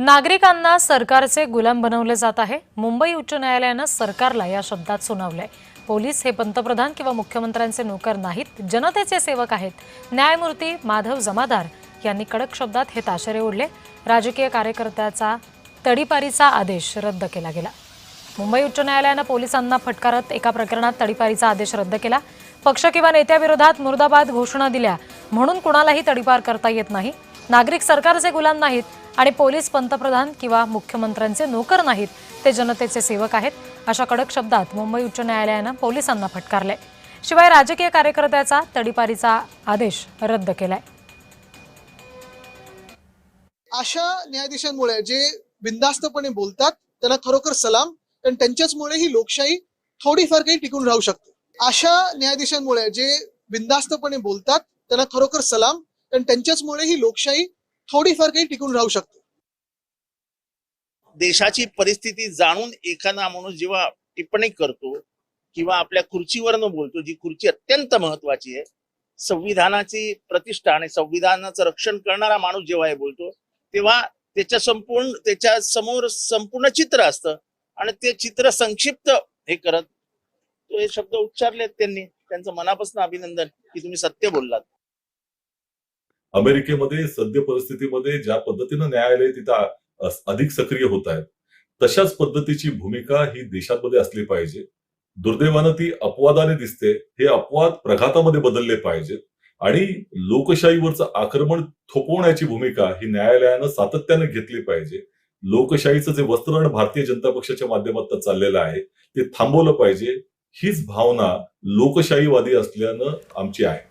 नागरिकांना सरकारचे गुलाम बनवले जात आहे। मुंबई उच्च न्यायालयाने सरकारला या शब्दात सुनावले। पोलीस हे पंतप्रधान किंवा मुख्यमंत्र्यांचे नोकर नाहीत, जनतेचे सेवक आहेत। न्यायमूर्ती माधव जमादार यांनी कडक शब्दात हे ताशेरे ओढले। राजकीय कार्यकर्त्याचा तडीपारीचा आदेश रद्द केला गेला। मुंबई उच्च न्यायालयाने पोलिसांना फटकारत एका प्रकरणात तडीपारीचा आदेश रद्द केला। पक्ष किंवा नेत्याविरोधात मुर्दाबाद घोषणा दिल्या म्हणून कुणालाही तडीपार करता येत नाही। नागरिक सरकारचे गुलाम नाहीत आणि पोलीस पंतप्रधान किंवा मुख्यमंत्र्यांचे नोकर नाहीत, ते जनतेचे सेवक आहेत, अशा कडक शब्दात मुंबई उच्च न्यायालयाने पोलिसांना फटकारले। शिवाय राजकीय कार्यकर्त्याचा तडीपारीचा आदेश रद्द केलाय। अशा न्यायाधीशांमुळे जे बिनधास्तपणे बोलतात त्यांना खरोखर सलाम, कारण त्यांच्याचमुळे ही लोकशाही थोडीफार काही टिकून राहू शकते। अशा न्यायाधीशांमुळे जे बिनधास्तपणे बोलतात त्यांना खरोखर सलाम, कारण त्यांच्याचमुळे ही लोकशाही थोडीफार काही टिकून राहू शकते। देशाची परिस्थिती जाणून एखादा माणूस जेव्हा टिप्पणी करतो किंवा आपल्या खुर्चीवरनं बोलतो, जी खुर्ची अत्यंत महत्वाची आहे, संविधानाची प्रतिष्ठा आणि संविधानाचं रक्षण करणारा माणूस जेव्हा हे बोलतो, तेव्हा त्याच्या समोर संपूर्ण चित्र असतं आणि ते चित्र संक्षिप्त हे करत तो हे शब्द उच्चारलेत त्यांनी। त्यांचं मनापासून अभिनंदन की तुम्ही सत्य बोललात। अमेरिकेमध्ये सद्य परिस्थितीमध्ये ज्या पद्धतीने न्यायालय तिथं अधिक सक्रिय होत आहेत, तशाच पद्धतीची भूमिका ही देशामध्ये असली पाहिजे। दुर्दैवानं ती अपवादाने दिसते। हे अपवाद प्रघातामध्ये बदलले पाहिजेत आणि लोकशाहीवरचं आक्रमण थोपवण्याची भूमिका ही न्यायालयानं सातत्याने घेतली पाहिजे। लोकशाहीचं जे वस्त्रण भारतीय जनता पक्षाच्या माध्यमातून चाललेलं आहे ते थांबवलं पाहिजे। हीच भावना लोकशाहीवादी असल्यानं आमची आहे।